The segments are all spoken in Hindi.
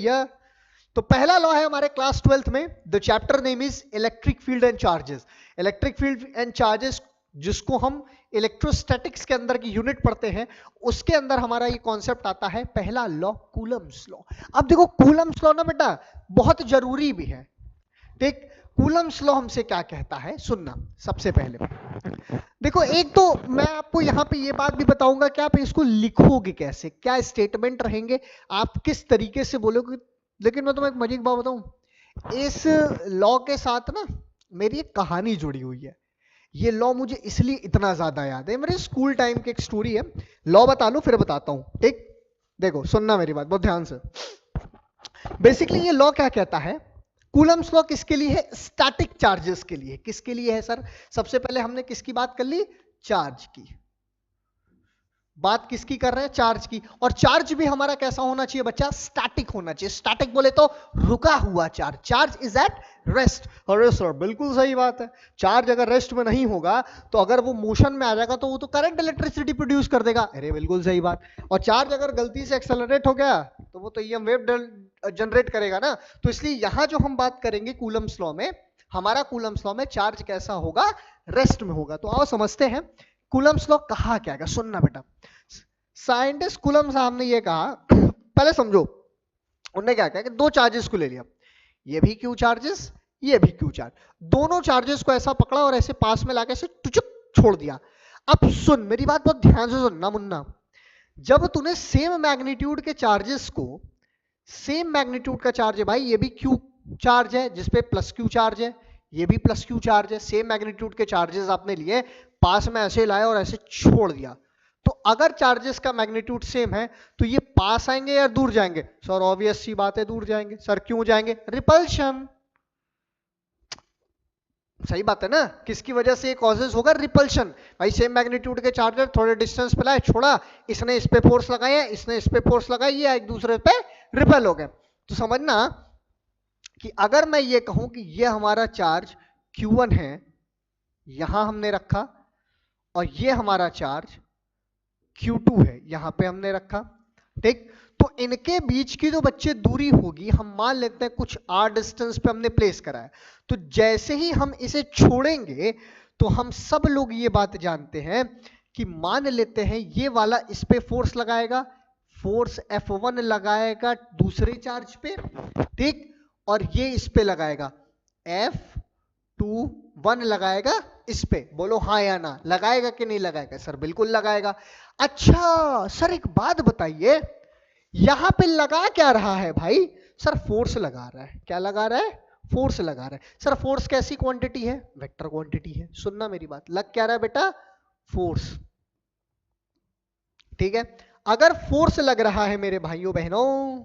या तो पहला लॉ है हमारे क्लास 12th में, the chapter name is electric field and charges. Electric field and charges जिसको हम इलेक्ट्रोस्टैटिक्स के अंदर की यूनिट पढ़ते हैं, उसके अंदर हमारा ये कॉन्सेप्ट आता है, पहला लॉ कूलम्स लॉ। अब देखो कूलम्स लॉ ना बेटा बहुत जरूरी भी है। ठीक, कूलम्स लॉ हमसे क्या कहता है सुनना। सबसे पहले देखो, एक तो मैं आपको यहां पे ये बात भी बताऊंगा कि आप इसको लिखोगे कैसे, क्या स्टेटमेंट रहेंगे, आप किस तरीके से बोलोगे। लेकिन मैं तुम्हें एक मजे की बात बताऊं, इस लॉ के साथ ना मेरी एक कहानी जुड़ी हुई है। ये लॉ मुझे इसलिए इतना ज्यादा याद है, मेरे स्कूल टाइम की एक स्टोरी है। लॉ बता लूं फिर बताता हूं, ठीक। देखो सुनना मेरी बात बहुत ध्यान से। बेसिकली ये लॉ क्या कहता है, कूलम्स लॉ किसके लिए है, स्टैटिक चार्जेस के लिए। किसके लिए है सर? सबसे पहले हमने किसकी बात कर ली, चार्ज की बात किसकी कर रहे हैं, चार्ज की। और चार्ज भी हमारा कैसा होना चाहिए बच्चा, स्टैटिक होना चाहिए। स्टैटिक बोले तो रुका हुआ charge, charge is at rest. अरे सर बिल्कुल सही बात है, चार्ज अगर रेस्ट में नहीं होगा तो अगर वो मोशन में आ जाएगा तो वो तो करंट इलेक्ट्रिसिटी प्रोड्यूस कर देगा। अरे बिल्कुल सही बात। और चार्ज अगर गलती से एक्सेलरेट हो गया तो वो तो ईएम वेव जनरेट करेगा ना। तो इसलिए यहां जो हम बात करेंगे कूलम्स लॉ में, हमारा कूलम्स लॉ में चार्ज कैसा होगा, रेस्ट में होगा। तो आओ समझते हैं कूलम्स लॉ कहा क्या है। सुनना बेटा, साइंटिस्ट कूलम साहब ने ये कहा, पहले समझो उन्होंने क्या कहा कि दो चार्जेस को ले लिया, ये भी क्यू चार्जेस, ये भी क्यू चार्ज। दोनों चार्जेस को ऐसा पकड़ा और ऐसे पास में लाके ऐसे टुचुक छोड़ दिया। अब सुन मेरी बात बहुत ध्यान से सुनना मुन्ना, जब तूने सेम मैग्नीट्यूड के चार्जेस को, सेम मैग्नीट्यूड का चार्ज है भाई, ये भी क्यू चार्ज है जिसपे प्लस क्यू चार्ज है, ये भी प्लस क्यू चार्ज है, सेम मैग्नीट्यूड के चार्जेस आपने लिए, पास में ऐसे लाए और ऐसे छोड़ दिया। तो अगर चार्जेस का मैग्नीट्यूड सेम है तो ये पास आएंगे या दूर जाएंगे? सर ऑब्वियस सी बात है दूर जाएंगे। सर क्यों जाएंगे? रिपल्शन। सही बात है ना, किसकी वजह से कॉजेज होगा, रिपल्शन। भाई सेम मैग्नीट्यूड के चार्जर थोड़े डिस्टेंस पे लाए, छोड़ा, इसने इस पे फोर्स लगाया, इसने इस पे फोर्स लगाई, ये एक दूसरे पे रिपल हो गए। तो समझना कि अगर मैं ये कहूं कि ये हमारा चार्ज Q1 है, यहां हमने रखा, और ये हमारा चार्ज Q2 है, यहां पे हमने रखा, ठीक। तो इनके बीच की जो बच्चे दूरी होगी, हम मान लेते हैं कुछ r डिस्टेंस पे हमने प्लेस करा है। तो जैसे ही हम इसे छोड़ेंगे तो हम सब लोग ये बात जानते हैं कि मान लेते हैं ये वाला इस पे फोर्स लगाएगा, फोर्स F1 लगाएगा दूसरे चार्ज पे, ठीक। और ये इस पे लगाएगा F21 लगाएगा इस पे। बोलो हाँ या ना, लगाएगा कि नहीं लगाएगा? सर बिल्कुल लगाएगा। अच्छा सर एक बात बताइए, यहां पे लगा क्या रहा है भाई? सर फोर्स लगा रहा है। क्या लगा रहा है? फोर्स लगा रहा है। सर फोर्स कैसी क्वांटिटी है? वेक्टर क्वांटिटी है। सुनना मेरी बात, लग क्या रहा है बेटा? फोर्स, ठीक है। अगर फोर्स लग रहा है मेरे भाइयों बहनों,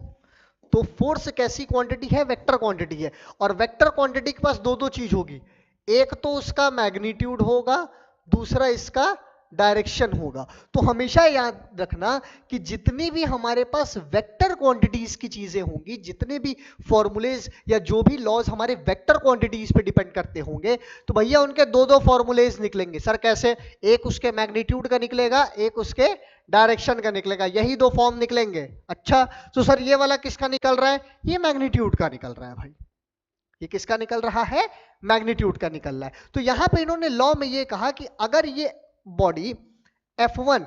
तो फोर्स कैसी क्वांटिटी है? वेक्टर क्वांटिटी है। और वेक्टर क्वांटिटी के पास दो दो चीज होगी, एक तो उसका मैग्नीट्यूड होगा, दूसरा इसका डायरेक्शन होगा। तो हमेशा याद रखना कि जितनी भी हमारे पास वेक्टर क्वांटिटीज की चीजें होंगी, जितने भी फॉर्मूलेज या जो भी लॉज हमारे वेक्टर क्वांटिटीज पे डिपेंड करते होंगे, तो भैया उनके दो दो फॉर्मूलेज निकलेंगे। सर कैसे? एक उसके मैग्नीट्यूड का निकलेगा, एक उसके डायरेक्शन का निकलेगा, यही दो फॉर्म निकलेंगे। अच्छा तो सर ये वाला किसका निकल रहा है? ये मैग्नीट्यूड का निकल रहा है भाई। ये किसका निकल रहा है? मैग्नीट्यूड का निकल रहा है। तो यहां पे इन्होंने लॉ में ये कहा कि अगर ये बॉडी F1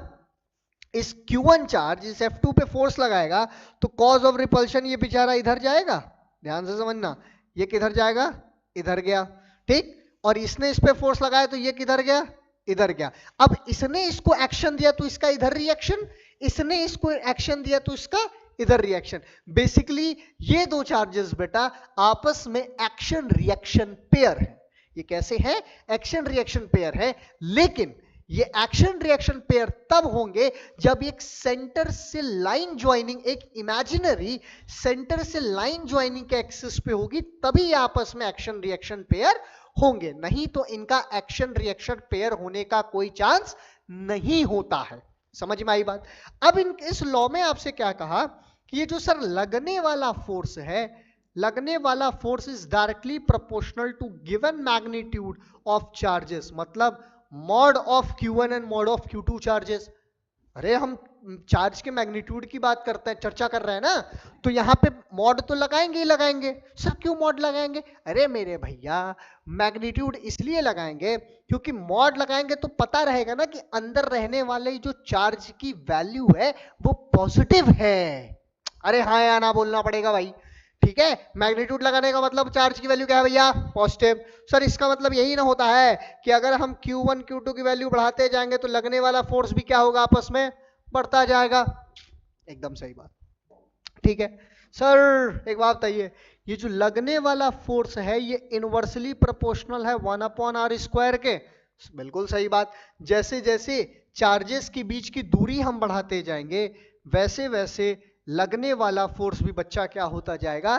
इस Q1 चार्ज इस F2 पे फोर्स लगाएगा तो कॉज ऑफ रिपल्शन ये बेचारा इधर जाएगा। ध्यान से समझना, ये किधर जाएगा? इधर गया, ठीक। और इसने इस पे फोर्स लगाया तो ये किधर गया? इधर गया। अब इसने इसको एक्शन दिया तो इसका इधर रिएक्शन, इसने इसको एक्शन दिया तो इसका इधर रिएक्शन। बेसिकली ये दो चार्जेस बेटा आपस में एक्शन रिएक्शन पेयर है। ये कैसे है? एक्शन रिएक्शन पेयर है। लेकिन ये एक्शन रिएक्शन पेयर तब होंगे जब एक सेंटर से लाइन ज्वाइनिंग, एक इमेजिनरी सेंटर से लाइन ज्वाइनिंग के एक्सिस पे होगी, तभी ये आपस में एक्शन रिएक्शन पेयर होंगे। नहीं तो इनका एक्शन रिएक्शन पेयर होने का कोई चांस नहीं होता है। समझ में आई बात? अब इस लॉ में आपसे क्या कहा कि ये जो सर लगने वाला फोर्स है, लगने वाला force is directly proportional to given magnitude of charges, मतलब mod of Q1 and mod of Q2 charges. अरे हम चार्ज के मैग्नीट्यूड की बात करते हैं, चर्चा कर रहे हैं ना, तो यहाँ पे मॉड तो लगाएंगे ही लगाएंगे। सर क्यों मॉड लगाएंगे? अरे मेरे भैया, मैग्नीट्यूड इसलिए लगाएंगे क्योंकि मॉड लगाएंगे तो पता रहेगा ना कि अंदर रहने वाले जो चार्ज की वैल्यू है वो पॉजिटिव है। अरे हाँ या ना बोलना पड़ेगा भाई, ठीक है। मैग्नीट्यूड लगाने का मतलब चार्ज की वैल्यू क्या है भैया? पॉजिटिव। सर इसका मतलब यही ना होता है कि अगर हम Q1 Q2 की वैल्यू बढ़ाते जाएंगे तो लगने वाला फोर्स भी क्या होगा? आपस में बढ़ता जाएगा। एकदम सही बात, ठीक है। सर एक बात बताइए, ये जो लगने वाला फोर्स है ये इनवर्सली प्रोपोर्शनल है 1/r² के? बिल्कुल सही बात। जैसे जैसे चार्जेस के बीच की दूरी हम बढ़ाते जाएंगे वैसे वैसे लगने वाला फोर्स भी बच्चा क्या होता जाएगा?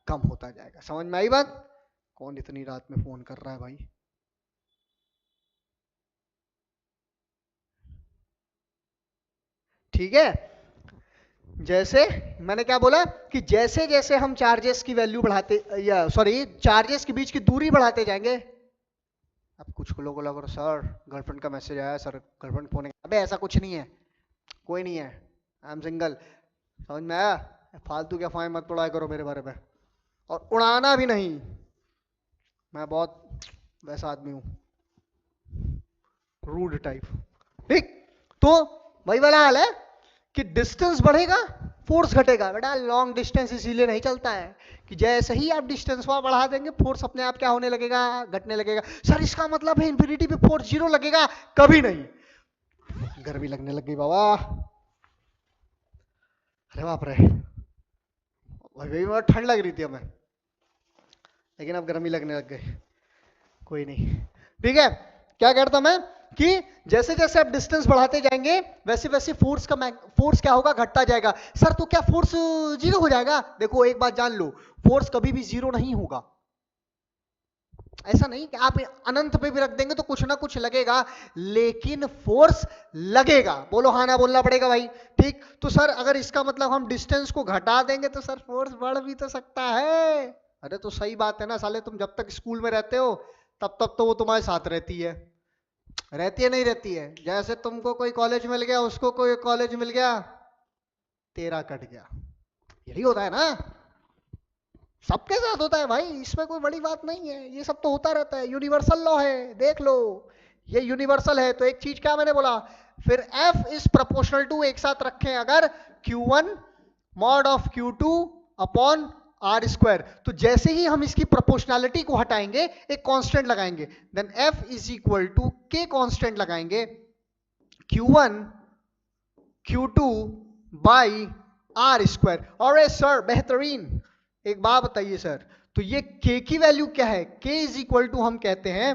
कम होता जाएगा। समझ में आई बात? कौन इतनी रात में फोन कर रहा है भाई? ठीक है। जैसे मैंने क्या बोला कि जैसे जैसे हम चार्जेस की वैल्यू बढ़ाते, या सॉरी चार्जेस के बीच की दूरी बढ़ाते जाएंगे। अब कुछ लोगों को लगा सर गर्लफ्रेंड का मैसेज आया, सर गर्लफ्रेंड फोन। अबे ऐसा कुछ नहीं है, कोई नहीं है, आई एम सिंगल। समझ में आया? फालतू क्या फाइन मत पढ़ाया करो मेरे बारे में, और उड़ाना भी नहीं। मैं बहुत वैसा आदमी हूं, रूड टाइप। ठीक, तो वही वाला हाल है कि डिस्टेंस बढ़ेगा फोर्स घटेगा। बेटा लॉन्ग डिस्टेंस इसीलिए नहीं चलता है कि जैसे ही आप डिस्टेंस वहां बढ़ा देंगे फोर्स अपने आप क्या होने लगेगा? घटने लगेगा। सर इसका मतलब है इंफिनिटी पे फोर्स जीरो लगेगा? कभी नहीं। गर्मी लगने लग गई बाबा, अरे बाप रे, भाई ठंड लग रही थी हमें, लेकिन अब गर्मी लगने लग गई। कोई नहीं, ठीक है। क्या कहता मैं कि जैसे जैसे आप डिस्टेंस बढ़ाते जाएंगे वैसे वैसे फोर्स क्या होगा? घटता जाएगा। सर तो क्या फोर्स जीरो हो जाएगा? देखो एक बात जान लो, फोर्स कभी भी जीरो नहीं होगा। ऐसा नहीं कि आप अनंत पे भी रख देंगे तो कुछ ना कुछ लगेगा, लेकिन फोर्स लगेगा। बोलो हाँ ना बोलना पड़ेगा भाई। ठीक, तो सर अगर इसका मतलब हम डिस्टेंस को घटा देंगे तो सर फोर्स बढ़ भी तो सकता है। अरे तो सही बात है ना साले, तुम जब तक स्कूल में रहते हो तब तक तो वो तुम्हारे साथ रहती है। रहती है नहीं रहती है? जैसे तुमको कोई कॉलेज मिल गया, उसको कोई कॉलेज मिल गया, तेरा कट गया। यही होता है ना, सबके साथ होता है भाई, इसमें कोई बड़ी बात नहीं है। ये सब तो होता रहता है, यूनिवर्सल लॉ है, देख लो। ये यूनिवर्सल है। तो एक चीज क्या मैंने बोला, फिर F इज प्रोपोर्शनल टू, एक साथ रखें अगर, Q1 mod of Q2 upon R²। तो जैसे ही हम इसकी प्रोपोर्शनैलिटी को हटाएंगे एक कांस्टेंट लगाएंगे, then F is equal to K constant लगाएंगे, Q1 Q2 बाई R²। और सर बेहतरीन, एक बात बताइए सर, तो ये K की वैल्यू क्या है? K इज इक्वल टू, हम कहते हैं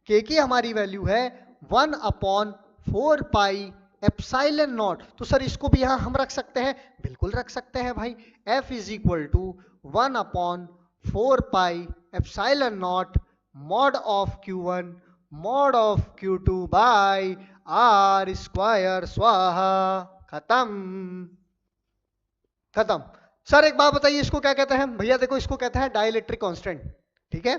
K की हमारी वैल्यू है 1/4 पाई एप्साइलन नॉट। तो सर इसको भी यहां हम रख सकते हैं? बिल्कुल रख सकते हैं भाई। F is equal to 1/4 pi epsilon not mod of Q1 mod of Q2 by R² स्वाहा। खत्म, खत्म। सर एक बात बताइए, इसको क्या कहते हैं भैया? देखो इसको कहते हैं डाइलेक्ट्रिक कांस्टेंट, ठीक है।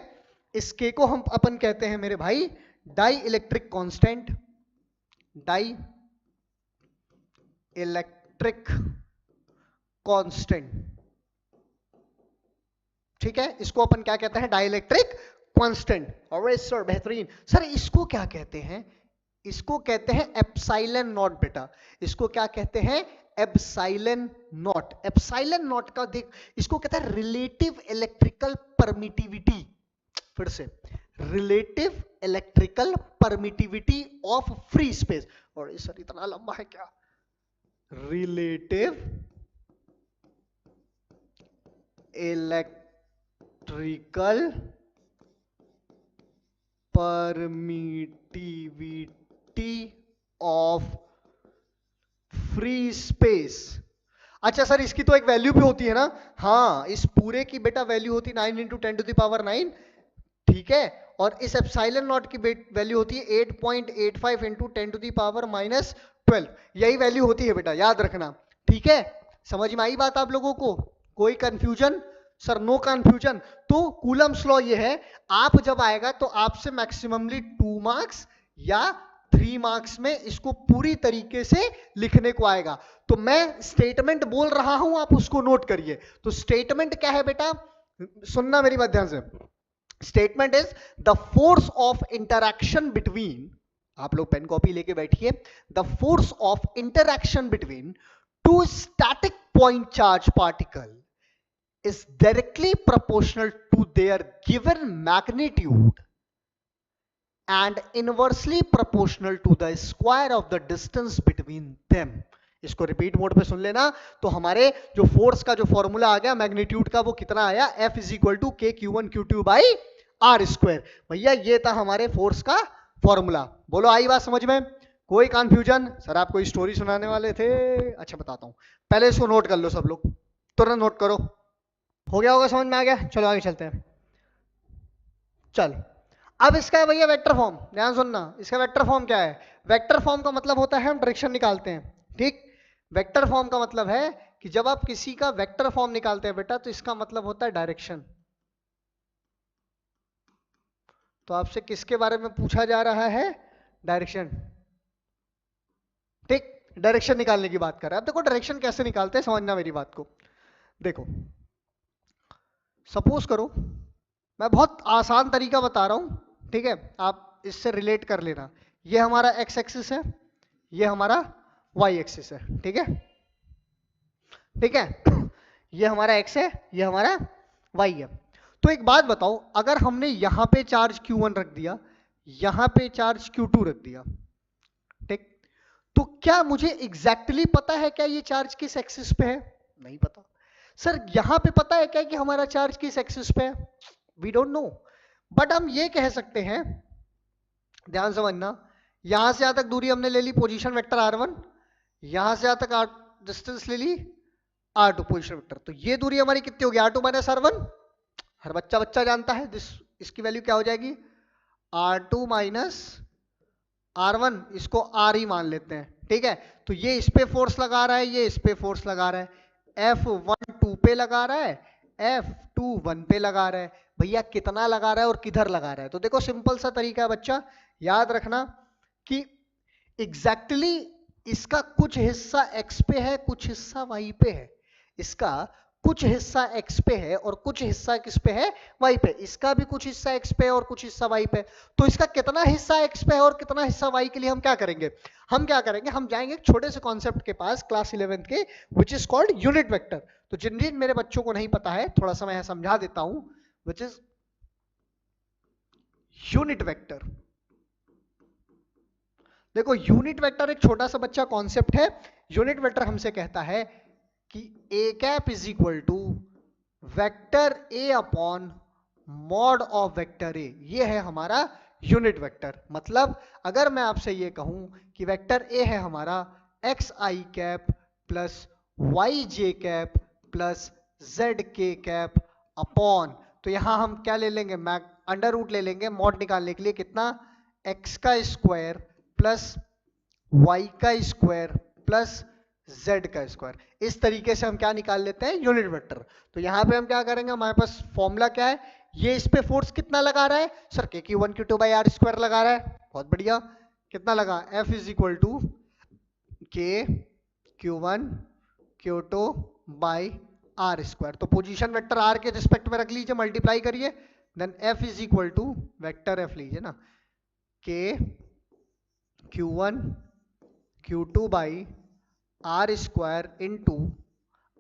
इस K को हम अपन कहते हैं मेरे भाई dielectric constant, dielectric constant, ठीक है। इसको अपन क्या कहते हैं? Dielectric constant. और सर बेहतरीन, सर इसको क्या कहते हैं? इसको कहते हैं एप्साइलन नॉट बेटा। इसको क्या कहते हैं? Epsilon not. एप्साइलन नॉट का देख, इसको कहता है रिलेटिव इलेक्ट्रिकल परमिटिविटी। फिर से, relative electrical permittivity of free space. और सर इतना लंबा है क्या? Relative electrical permittivity of free space. अच्छा सर इसकी तो एक वैल्यू भी होती है ना? हाँ, इस पूरे की बेटा वैल्यू होती है 9 × 10⁻⁹, ठीक है। और इस एप्सिलॉन नॉट की वैल्यू होती है 8.85 × 10⁻12। यही वैल्यू होती है बेटा, याद रखना, ठीक है। समझ में आई बात आप लोगों को? कोई कंफ्यूजन? Sir no confusion. तो कूलम्स लॉ ये है, आप जब आएगा तो आपसे मैक्सिममली 2 मार्क्स या 3 मार्क्स में इसको पूरी तरीके से लिखने को आएगा। तो मैं स्टेटमेंट बोल रहा हूं, आप उसको नोट करिए। तो स्टेटमेंट क्या है बेटा, सुनना मेरी बात ध्यान से। Statement is the force of interaction between, आप लोग पेन कॉपी लेके बैठिए, the force of interaction between two static point charge particle is directly proportional to their given magnitude and inversely proportional to the square of the distance between them। इसको रिपीट मोड पे सुन लेना। तो हमारे जो फोर्स का जो फॉर्मूला आ गया मैग्नीट्यूड का, वो कितना आया, F is equal to K Q1 Q2 by R square. भैया ये था हमारे फोर्स का फॉर्मूला। बोलो आई बात समझ में, कोई कंफ्यूजन? सर आप कोई स्टोरी सुनाने वाले थे? अच्छा बताता हूं, पहले इसको नोट कर लो सब लोग, तुरंत नोट करो। हो गया होगा, समझ में आ गया? चलो आगे चलते हैं। चल अब इसका है भैया वेक्टर फॉर्म, ध्यान सुनना। इसका वेक्टर फॉर्म क्या है? वेक्टर फॉर्म का मतलब होता है हम डायरेक्शन निकालते हैं, ठीक। वेक्टर फॉर्म का मतलब है कि जब आप किसी का वेक्टर फॉर्म निकालते हैं बेटा, तो इसका मतलब होता है डायरेक्शन। तो आपसे किसके बारे में पूछा जा रहा है? डायरेक्शन, ठीक। डायरेक्शन निकालने की बात कर रहा है। अब देखो डायरेक्शन कैसे निकालते हैं, समझना मेरी बात को। देखो सपोज करो, मैं बहुत आसान तरीका बता रहा हूं, ठीक है, आप इससे रिलेट कर लेना। ये हमारा एक्स एक्सिस है, ये हमारा वाई एक्सिस है, ठीक है, ठीक है। ये हमारा एक्स है, ये हमारा वाई है। तो एक बात बताओ, अगर हमने यहां पे चार्ज Q1 रख दिया, यहां पे चार्ज Q2 रख दिया, ठीक, तो क्या मुझे एग्जैक्टली पता है क्या ये चार्ज किस एक्सिस पे है? नहीं पता। सर यहां पे पता है क्या कि हमारा चार्ज किस एक्सिस पे है? We don't know. बट हम ये कह सकते हैं, ध्यान समझना, यहां से यहां तक दूरी हमने ले ली पोजीशन वेक्टर R1, यहां से यहां तक डिस्टेंस ले ली R2 पोजीशन वेक्टर। तो ये दूरी हमारी कितनी होगी? R2 minus R1। हर बच्चा जानता है इसकी वैल्यू क्या हो जाएगी? R2 माइनस R1, इसको R ही मान लेते हैं, ठीक है। तो ये इस पे फोर्स लगा रहा है, ये इस पे फोर्स लगा रहा है। F1 2 पे लगा रहा है, F2 1 पे लगा रहा है। भैया कितना लगा रहा है और किधर लगा रहा है? तो देखो सिंपल सा तरीका है बच्चा, याद रखना कि एग्जैक्टली इसका कुछ हिस्सा x पे है, कुछ हिस्सा y पे है। इसका कुछ हिस्सा x पे है और कुछ हिस्सा किस पे है? y पे। इसका भी कुछ हिस्सा x पे है और कुछ हिस्सा y पे। तो इसका कितना हिस्सा x पे है और कितना हिस्सा y के लिए हम क्या करेंगे? हम क्या करेंगे, हम जाएंगे एक छोटे से कॉन्सेप्ट के पास क्लास 11th के, which is called unit vector. तो जिन जिन मेरे बच्चों को नहीं पता है, थोड़ा सा मैं समझा देता हूं, विच इज यूनिट वेक्टर। देखो यूनिट वेक्टर एक छोटा सा बच्चा कॉन्सेप्ट है। यूनिट वेक्टर हमसे कहता है कि A cap is equal to vector A upon mod of vector A. ये है हमारा यूनिट वेक्टर। मतलब अगर मैं आपसे ये कहूं कि वेक्टर ए है हमारा एक्स आई कैप प्लस वाई जे कैप प्लस जेड के कैप अपॉन, तो यहां हम क्या ले लेंगे? अंडर रूट ले लेंगे मॉड निकालने के लिए। कितना? एक्स का स्क्वायर प्लस वाई का स्क्वायर प्लस z का स्क्वायर। इस तरीके से हम क्या निकाल लेते हैं? Unit vector. तो यहां पे हम क्या करेंगे, हमारे पास फॉर्मूला क्या है? ये इस पे फोर्स कितना लगा रहा है? सर के Q1 Q2 by R square लगा रहा है। बहुत बढ़िया। कितना लगा? F is equal to K Q1 Q2 by R square. तो पोजीशन वेक्टर r के रिस्पेक्ट में रख लीजिए, मल्टीप्लाई करिए, then F is equal to vector F लीजिए ना, के Q1 Q2 by R square into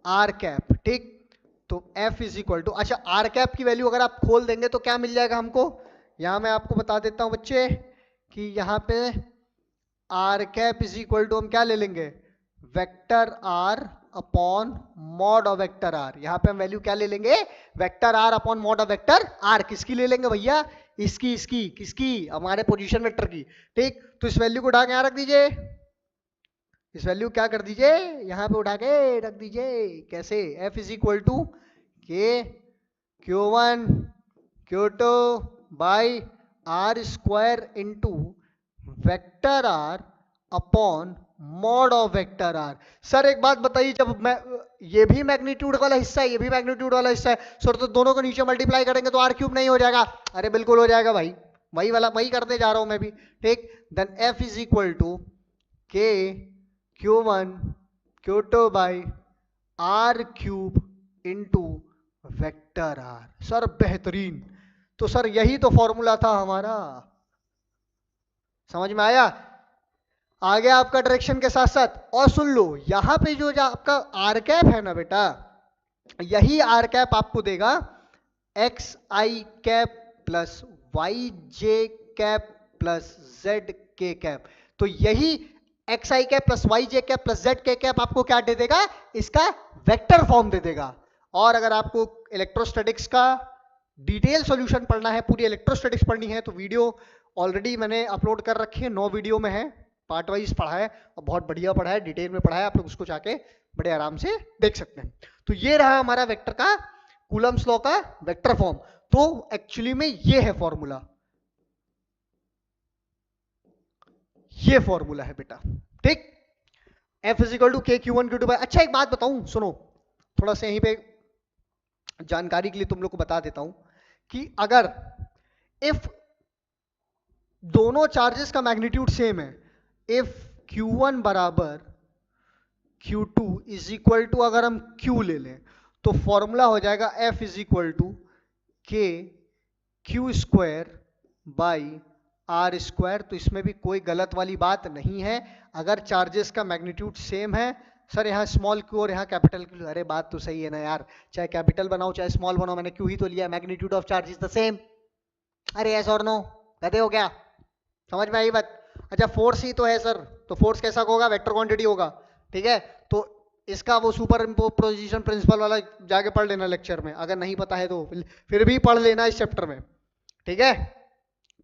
R cap, ठीक। तो F इज इक्वल टू, अच्छा आर कैप की वैल्यू अगर आप खोल देंगे तो क्या मिल जाएगा हमको? यहां मैं आपको बता देता हूं बच्चे कि यहां पे R cap is equal to हम क्या ले लेंगे? Vector R upon mod of vector R. यहां पे हम वैल्यू क्या ले लेंगे? Vector R upon mod of vector R. किसकी ले लेंगे भैया? इसकी। इसकी किसकी? हमारे पोजीशन वेक्टर की, ठीक। तो इस वैल्यू को उठा के यहां रख दीजिए, इस वैल्यू क्या कर दीजिए, यहां पे उठा के रख दीजिए। कैसे? F is equal to K Q1 Q2 by R square into vector R upon mod of vector R. Sir एक बात बताइए, जब मैं ये भी मैग्नीट्यूड वाला हिस्सा है, ये भी मैग्नीट्यूड वाला हिस्सा है, सर तो दोनों को नीचे मल्टीप्लाई करेंगे तो आर क्यूब नहीं हो जाएगा? अरे बिल्कुल हो जाएगा भाई, वही वाला वही करते जा रहा हूं मैं भी, ठीक। Then F is equal to K Q1 Q2 by R cube into vector R। Sir बेहतरीन, तो सर यही तो फॉर्मूला था हमारा, समझ में आया? आ गया आपका डायरेक्शन के साथ साथ। और सुन लो यहां पे जो आपका आर कैप है ना बेटा, यही आर कैप आपको देगा एक्स आई कैप प्लस वाई जे कैप प्लस जेड के कैप। तो यही एक्स आई कैप प्लस वाई जे कैप प्लस जेड के कैप आपको क्या दे देगा, इसका वेक्टर फॉर्म दे देगा। और अगर आपको इलेक्ट्रोस्टैटिक्स का डिटेल सॉल्यूशन पढ़ना है, पूरी इलेक्ट्रोस्टैटिक्स पढ़नी है, तो वीडियो ऑलरेडी मैंने अपलोड कर रखी है, 9 वीडियो में है, पार्ट वाइज पढ़ा है और बहुत बढ़िया पढ़ा है, डिटेल में पढ़ा है, आप लोग उसको जाके बड़े आराम से देख सकते हैं। तो ये रहा हमारा वेक्टर का, कूलम्स लॉ का वेक्टर फॉर्म। तो एक्चुअली में ये है फॉर्मूला, ये फॉर्मूला है बेटा, ठीक। F is equal to K Q one Q two by. अच्छा एक बात बताऊं, सुनो थोड़ा सा यहीं पे जानकारी के लिए तुम लोग को बता देता हूं कि अगर इफ दोनों चार्जेस का मैग्नीट्यूड सेम है, इफ Q1 बराबर Q2 इज इक्वल टू, अगर हम Q ले लें तो फॉर्मूला हो जाएगा F is equal to K Q square by R square. तो इसमें भी कोई गलत वाली बात नहीं है, अगर चार्जेस का मैग्नीट्यूड सेम है। सर यहाँ स्मॉल क्यू और यहाँ कैपिटल क्यू, अरे बात तो सही है ना यार, चाहे कैपिटल बनाओ चाहे स्मॉल बनाओ, मैंने क्यू ही तो लिया, magnitude of charge is the same. अरे यस और नो, गधे हो गया, समझ में आई बात? अच्छा फोर्स ही तो है सर, तो फोर्स कैसा होगा, वेक्टर क्वांटिटी होगा, ठीक है। तो इसका वो सुपर इम्पोजिशन प्रिंसिपल वाला जाके पढ़ लेना लेक्चर में, अगर नहीं पता है तो फिर भी पढ़ लेना इस चैप्टर में, ठीक है।